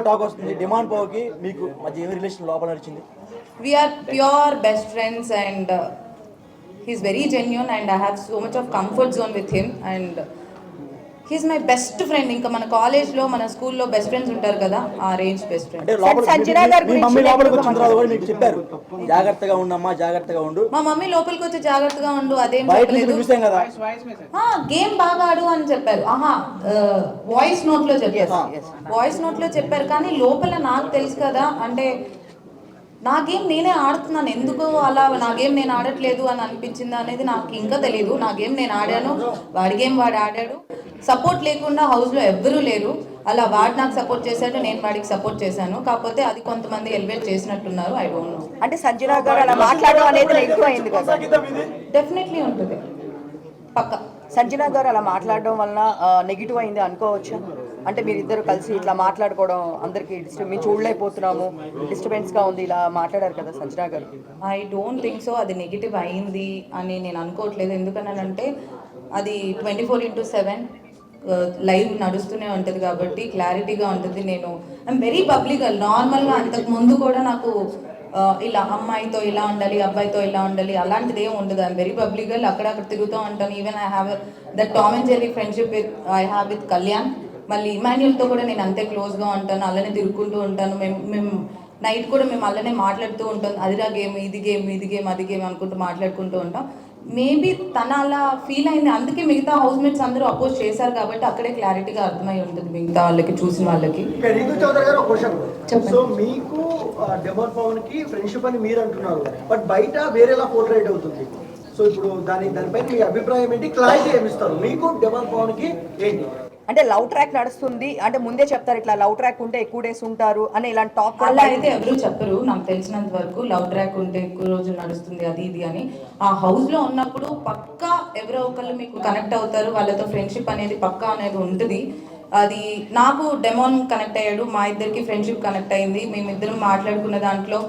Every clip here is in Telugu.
టాక్ వస్తుంది డిమాండ్ పవర్కి మీకు మధ్య ఏమి రిలేషన్ లోపల నడిచింది? We are pure best friends and he's very genuine and I have so much of comfort zone with him and he's my best friend. ఇంకా మన కాలేజ్లో మన స్కూల్లో బెస్ట్ ఫ్రెండ్స్ ఉంటారు కదా, ఆ రేంజ్ బెస్ట్ ఫ్రెండ్. అంటే మీ మమ్మీ లోపలికి వచ్చిన తర్వాత కూడా మీకు చెప్పారు జాగ్రత్తగా ఉండమ్మా, జాగ్రత్తగా ఉండు. మా మమ్మీ లోపలికి వచ్చి జాగ్రత్తగా ఉండు అదేం చెప్పలేదు, గేమ్ బాగా ఆడు అని చెప్పారు. వాయిస్ నోట్ లో చెప్పారు, వాయిస్ నోట్ లో చెప్పారు. కానీ లోపల నాకు తెలుసు కదా, అంటే నా గేమ్ నేనే ఆడుతున్నాను, ఎందుకు అలా నా గేమ్ నేను ఆడట్లేదు అని అనిపించింది అనేది నాకు ఇంకా తెలియదు. నా గేమ్ నేను ఆడాను, వాడి గేమ్ వాడు ఆడాడు. సపోర్ట్ లేకుండా హౌస్లో ఎవ్వరూ లేరు. అలా వాడు నాకు సపోర్ట్ చేశాడు, నేను వాడికి సపోర్ట్ చేశాను. కాకపోతే అది కొంతమంది ఎలివేట్ చేసినట్టున్నారు, ఐ డోంట్ నో. అంటే సంజన గారు అలా మాట్లాడడం అనేది ఎక్కువైంది కదా? డెఫినెట్లీ ఉంటుంది, పక్కా. సంజన గారు అలా మాట్లాడడం వలన నెగిటివ్ అయింది అనుకోవచ్చా? అంటే మీరు ఇద్దరు కలిసి ఇట్లా మాట్లాడుకోవడం అందరికి మేము చూడలేకపోతున్నాము, డిస్టర్బెన్స్గా ఉంది, ఇలా మాట్లాడారు కదా సంజన గారు. ఐ డోంట్ థింక్ సో అది నెగిటివ్ అయింది అని నేను అనుకోవట్లేదు. ఎందుకనంటే అది 24/7 లైవ్ నడుస్తూనే ఉంటుంది కాబట్టి క్లారిటీగా ఉంటుంది. నేను ఐఎమ్ వెరీ పబ్లిక్, నార్మల్గా అంతకు ముందు కూడా నాకు ఇలా అమ్మాయితో ఇలా ఉండాలి, అబ్బాయితో ఇలా ఉండాలి అలాంటిది ఏమి ఉండదు. ఐఎమ్ వెరీ పబ్లిక్, అక్కడక్కడ తిరుగుతూ ఉంటాను. Even I have that Tom and Jerry friendship I have with Kalyan. మళ్ళీ ఇమాన్యుల్తో కూడా నేను అంతే క్లోజ్గా ఉంటాను, అలానే తిరుగుకుంటూ ఉంటాను. మేము నైట్ కూడా మేము అలానే మాట్లాడుతూ ఉంటాం, అదిరా గేమ్, ఇది గేమ్, ఇది గేమ్, అది గేమ్ అనుకుంటూ మాట్లాడుకుంటూ ఉంటాం. మేబీ తన అలా ఫీల్ అయింది, అందుకే మిగతా హౌస్ మేట్స్ అందరూ అపోజ్ చేశారు కాబట్టి అక్కడే క్లారిటీగా అర్థమై ఉంటుంది మిగతా వాళ్ళకి, చూసిన వాళ్ళకి. రీతు చౌదరి గారు ఒక క్వశ్చన్. సో మీకు డెమోన్ పవన్ కి ఫ్రెండ్షిప్ అని మీరు అంటున్నారు, బట్ బయట వేరేలా పోర్ట్రేట్ అవుతుంది. సో ఇప్పుడు దానిపై మీ అభిప్రాయం ఏంటి, క్లారిటీ ఏమిస్తారు? మీకు డెమోన్ పవన్ కి ఏంటి? అంటే లవ్ ట్రాక్ నడుస్తుంది అంటే ముందే చెప్తారు, ఇట్లా లవ్ ట్రాక్ ఉంటే ఎక్కువ డేస్ ఉంటారు అని ఇలాంటి టాక్. అలా అయితే ఎవరు చెప్పరు నాకు తెలిసినంత వరకు. లవ్ ట్రాక్ ఉంటే ఎక్కువ రోజులు నడుస్తుంది అది ఇది అని. ఆ హౌస్ లో ఉన్నప్పుడు పక్కా ఎవరో ఒకళ్ళు మీకు కనెక్ట్ అవుతారు, వాళ్ళతో ఫ్రెండ్షిప్ అనేది పక్కా అనేది ఉంటుంది. అది నాకు డెమోన్ కనెక్ట్ అయ్యాడు, మా ఇద్దరికి ఫ్రెండ్షిప్ కనెక్ట్ అయింది. మేమిద్దరం మాట్లాడుకున్న దాంట్లో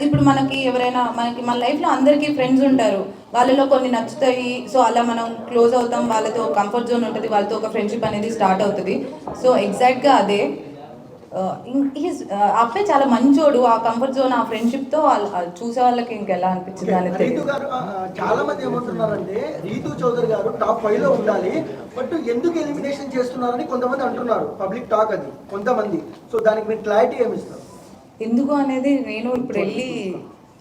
ఇప్పుడు మనకి ఎవరైనా మన లైఫ్లో అందరికీ ఫ్రెండ్స్ ఉంటారు, వాళ్ళలో కొన్ని నచ్చుతాయి. సో అలా మనం క్లోజ్ అవుతాం, వాళ్ళతో కంఫర్ట్ జోన్ ఉంటుంది, వాళ్ళతో ఒక ఫ్రెండ్షిప్ అనేది స్టార్ట్ అవుతుంది. సో ఎగ్జాక్ట్గా అదే. అబ్బాయి చాలా మంచోడు, ఆ కంఫర్ట్ జోన్, ఆ ఫ్రెండ్షిప్తో చూసే వాళ్ళకి ఇంకెలా అనిపించింది అనేది. రీతు గారు చాలా మంది ఏమంటున్నారంటే రీతు చౌదరి గారు టాప్ 5 లో ఉండాలి, బట్ ఎందుకు ఎలిమినేషన్ చేస్తున్నారని కొంతమంది అంటున్నారు, పబ్లిక్ టాక్ అది కొంతమంది. సో దానికి మీరు క్లారిటీ ఏమిస్తారు? ఎందుకు అనేది నేను ఇప్పుడు వెళ్ళి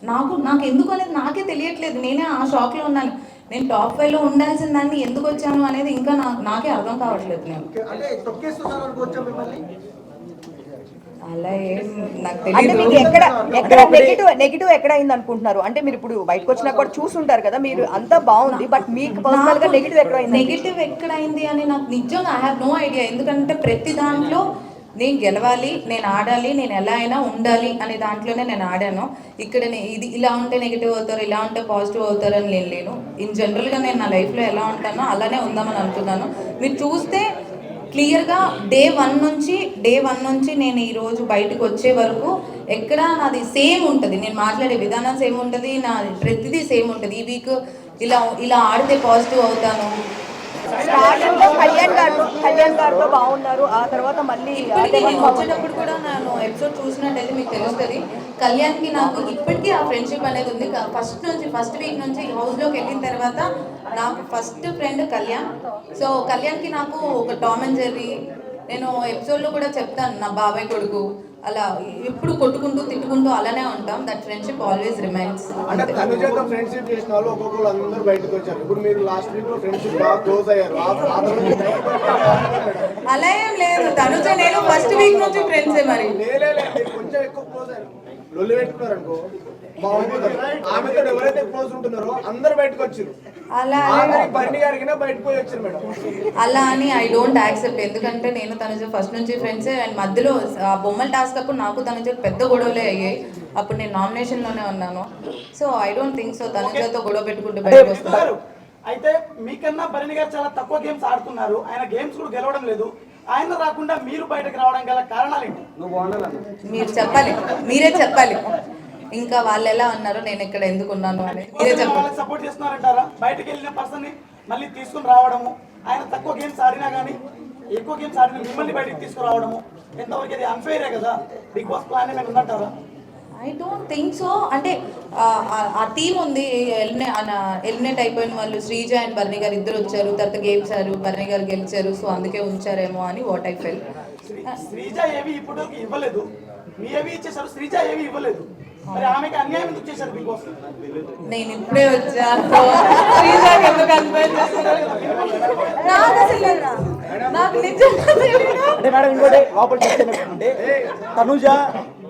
నాకు ఎందుకు అనేది నాకే తెలియట్లేదు. నేనే ఆ షాక్లో ఉన్నాను. నేను టాప్ 5 లో ఉండాల్సిన దాన్ని ఎందుకు వచ్చాను అనేది ఇంకా నాకే అర్థం కావట్లేదు. నేను అలా ఏం నాకు తెలియదు. నెగిటివ్ ఎక్కడ అయింది అనుకుంటున్నారు? అంటే మీరు ఇప్పుడు బయటకు వచ్చినా కూడా చూసుంటారు కదా, మీరు అంతా బాగుంది, బట్ మీకు పర్సనల్ గా నెగిటివ్ ఎక్కడ అయింది అని నాకు నిజంగా ఐ హావ్ నో ఐడియా. ఎందుకంటే ప్రతి దాంట్లో నేను గెలవాలి, నేను ఆడాలి, నేను ఎలా అయినా ఉండాలి అనే దాంట్లోనే నేను ఆడాను. ఇక్కడ ఇది ఇలా ఉంటే నెగిటివ్ అవుతారు, ఇలా ఉంటే పాజిటివ్ అవుతారు అని నేను లేను. ఇన్ జనరల్గా నేను నా లైఫ్లో ఎలా ఉంటానో అలానే ఉందామని అనుకున్నాను. మీరు చూస్తే క్లియర్గా డే వన్ నుంచి నేను ఈరోజు బయటకు వచ్చే వరకు ఎక్కడ నాది సేమ్ ఉంటుంది, నేను మాట్లాడే విధానం సేమ్ ఉంటుంది, నా ప్రతిదీ సేమ్ ఉంటుంది. ఈ వీక్ ఇలా ఆడితే పాజిటివ్ అవుతాను. కళ్యాణ్ గారితో బాగున్నారు, ఆ తర్వాత మళ్ళీ వచ్చేటప్పుడు కూడా నేను ఎపిసోడ్ చూసినట్టయితే మీకు తెలుస్తుంది, కళ్యాణ్కి నాకు ఇప్పటికీ ఆ ఫ్రెండ్షిప్ అనేది ఉంది. ఫస్ట్ వీక్ నుంచి హౌస్లోకి వెళ్ళిన తర్వాత నాకు ఫస్ట్ ఫ్రెండ్ కళ్యాణ్. సో కళ్యాణ్కి నాకు ఒక టామ్ అండ్ జెర్రీ, నేను ఎపిసోడ్లో కూడా చెప్తాను, నా బాబాయ్ కొడుకు, అలా ఎప్పుడు కొట్టుకుంటూ తిట్టుకుంటూ అలానే ఉంటాం. That friendship always remains. అంటే తనుజతో ఫ్రెండ్షిప్ చేసిన వాళ్ళు ఒక్కొక్కరు అందరూ బయటకు వచ్చారు. ఇప్పుడు మీరు లాస్ట్ వీక్ లో ఫ్రెండ్షిప్ బాగా క్లోజ్ అయ్యారు. అలా ఏం లేదు, తనుజ నేను ఫస్ట్ వీక్ నుంచి ఫ్రెండ్సే. మరి కొంచెం ఎక్కువ క్లోజ్ అయ్యారు, లొల్లి పెట్టుకున్నారు అనుకో బాగుంటుంది. ఆమెతో ఎవరైతే క్లోజ్ ఉంటున్నారో అందరు బయటకు వచ్చారు, అలా బర్ని గారికి బయటకు పోయి వచ్చారు మేడం. అలా అని ఐ డోంట్ యాక్సెప్ట్. ఎందుకంటే నేను తనుజ ఫస్ట్ నుంచి ఫ్రెండ్సే. అండ్ మధ్యలో బొమ్మల టాస్క్ అప్పుడు నాకు తనుజ పెద్ద గొడవలే అయ్యాయి, అప్పుడు నేను నామినేషన్లోనే ఉన్నాను. So I don't think so తనుజతో గొడవ పెట్టుకుంటూ బయటకు వస్తాను. అయితే మీకన్నా భరణి గారు చాలా తక్కువ గేమ్స్ ఆడుతున్నారు, ఆయన గేమ్స్ కూడా గెలవడం లేదు. ఆయన రాకుండా మీరు బయటకు రావడం గల కారణాలు ఏంటి? మీరు చెప్పాలి, మీరే చెప్పాలి. ఇంకా వాళ్ళు ఎలా ఉన్నారు, నేను ఇక్కడ ఎందుకు ఉన్నాను అనేది మీరే చెప్పాలి. సపోర్ట్ చేస్తున్నారంటారా? బయటకు వెళ్ళిన పర్సన్ ని మళ్ళీ తీసుకుని రావడము, ఆయన తక్కువ గేమ్స్ ఆడినా కానీ ఎక్కువ గేమ్స్ ఆడిన మిమ్మల్ని బయటకు తీసుకురావడము ఎంతవరకు అది అన్ఫేరే కదా? బిగ్ బాస్ ప్లాన్ ఏమైనా ఉందంటారా? I don't think so. అంటే ఆ టీం ఉంది, ఎలిమినేట్ అయిపోయిన వాళ్ళు శ్రీజ అండ్ బర్ని గారు ఇద్దరు వచ్చారు, తర్వాత గేమ్స్ ఆడారు, బర్ని గారు గెలిచారు, సో అందుకే ఉంచారేమో అని వాట్ ఐ ఫెల్. శ్రీజ ఏవి ఇప్పుడు ఇవ్వలేదు, మీ ఏవి ఇచ్చేసారు, శ్రీజ ఏవి ఇవ్వలేదు. మరి ఆమెకి అన్యాయం ఎందుకు చేశారు బిగ్ బాస్? నేను ఇప్పుడే వచ్చాను, శ్రీజకి ఎందుకు కన్ఫర్మ్ చేస్తున్నారు? నాకు అసలు నాకు నిజంగా తెలియదు. అంటే మేడం ఇంకోటి లోపల చెప్తే తనుజ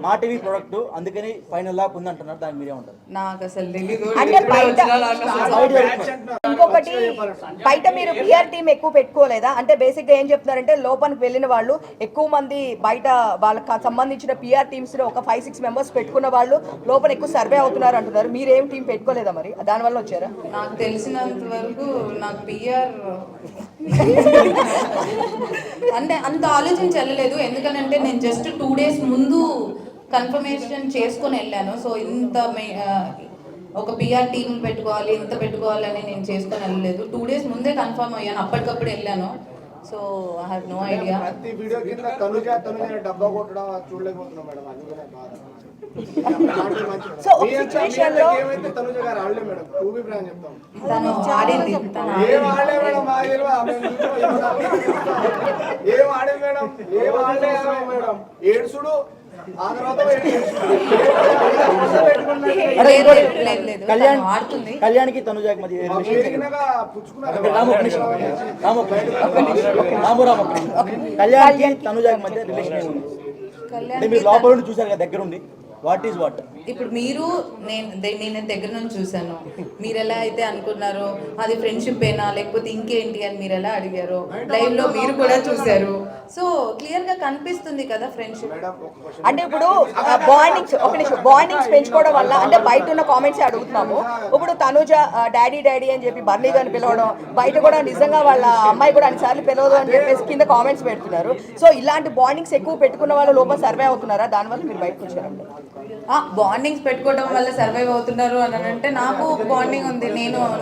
మా టీవీ ప్రొడక్ట్ అందుకని ఫైనల్ లాగా ఉంది అంటున్నారు, దానికి మీరే ఉంటారు. నాకు అసలు తెలీదు. అంటే ఇంకొకటి బయట మీరు పిఆర్ టీం ఎక్కువ పెట్టుకోలేదా? అంటే బేసిక్ గా ఏం చెప్తున్నారంటే లోపలికి వెళ్ళిన వాళ్ళు ఎక్కువ మంది బయట వాళ్ళకి సంబంధించిన పిఆర్ టీమ్స్ లో ఒక 5-6 మెంబర్స్ పెట్టుకున్న వాళ్ళు లోపల ఎక్కువ సర్వే అవుతున్నారు అంటున్నారు. మీరు ఏం టీం పెట్టుకోలేదా మరి? దానివల్ల వచ్చారా? నాకు తెలిసినంత వరకు నాకు పిఆర్ అంటే అంత ఆలోచించి వెళ్ళలేదు. ఎందుకనంటే నేను జస్ట్ 2 days ముందు కన్ఫర్మేషన్ చేసుకొని వెళ్ళాను. సో ఇంత ఒక పిఆర్ టీం పెట్టుకోవాలి, ఇంత పెట్టుకోవాలని నేను చేసుకొని వెళ్ళలేదు. 2 days ముందే కన్ఫర్మ్ అయ్యాను, అప్పటికప్పుడు వెళ్ళాను. So I have no idea. ప్రతి వీడియో కింద తనుజ డబ్బా కొట్టడం చూడలేకపోతున్నాం మేడం, అందుకనే బాధ. సో ఒక సిచువేషన్ లో ఏమైతే తనుజ గారు ఆడలే మేడం, టూ బి బ్రాండ్ చెప్తాం. తను ఆడింది, ఏం ఆడలే మేడం, మా తెలియదు. ఏం ఆడే మేడం, ఏం ఆడలే మేడం. ఏడుసుడు ఆ తర్వాత కళ్యాణ్కి తనుజాకి మధ్య కళ్యాణ్కి తనుజాకి మధ్య రిలేషన్ ఏముంది? అంటే మీరు లోపల నుండి చూసారు కదా, దగ్గర ఉండి వాట్ ఈస్ వాట్? ఇప్పుడు మీరు నేను దగ్గర నుంచి చూసాను, మీరు ఎలా అయితే అనుకున్నారో అది ఫ్రెండ్షిప్ ఏనా లేకపోతే ఇంకేంటి అని మీరు ఎలా అడిగారో లైవ్ లో మీరు కూడా చూసారు. సో క్లియర్ గా కనిపిస్తుంది కదా ఫ్రెండ్షిప్. అంటే ఇప్పుడు బాండింగ్స్ పెంచుకోవడం వల్ల అంటే బయట ఉన్న కామెంట్స్ అడుగుతున్నాము. ఇప్పుడు తనుజ డాడీ డాడీ అని చెప్పి బర్నీ గారిని పిలవడం, బయట కూడా నిజంగా వాళ్ళ అమ్మాయి కూడా అన్నిసార్లు పిలవదు అని చెప్పేసి కింద కామెంట్స్ పెడుతున్నారు. సో ఇలాంటి బాండింగ్స్ ఎక్కువ పెట్టుకున్న వాళ్ళు లోపల సర్వే అవుతున్నారా? దానివల్ల మీరు బయటకు వచ్చారండి. బాండింగ్స్ పెట్టుకోవడం వల్ల సర్వైవ్ అవుతున్నారు అని అంటే నాకు బాండింగ్ ఉంది,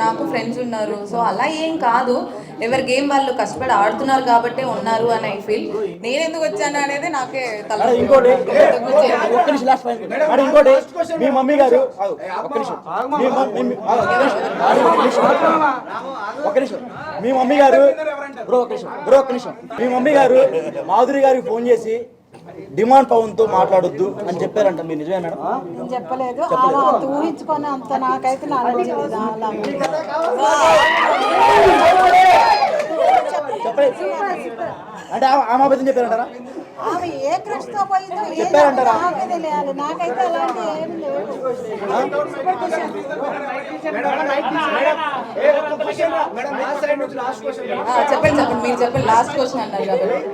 నాకు ఫ్రెండ్స్ ఉన్నారు. సో అలా ఏం కాదు, ఎవరి గేమ్ వాళ్ళు కష్టపడి ఆడుతున్నారు కాబట్టి ఉన్నారు అని ఐ ఫీల్. నేను ఎందుకు వచ్చాను అనేది నాకే తల. ఇంకోటి మీ మమ్మీ గారు మీ మమ్మీ గారు మాధురి గారికి ఫోన్ చేసి డిమాండ్ పవన్ తో మాట్లాడొద్దు అని చెప్పారంట, మీరు నిజమే మేడం? నేను చెప్పలేదు, ఊహించుకొని అంత నాకైతే అంటే ఆమె అబద్ధం చెప్పారంటారా? ఆమె ఏ కృష్ణ పోయిందో చెప్పారంటారా? తెలియాలి, నాకైతే అలాంటి ఏం లేదు. చెప్పండి మీరు చెప్పండి, లాస్ట్ క్వశ్చన్ అన్నారు కాబట్టి.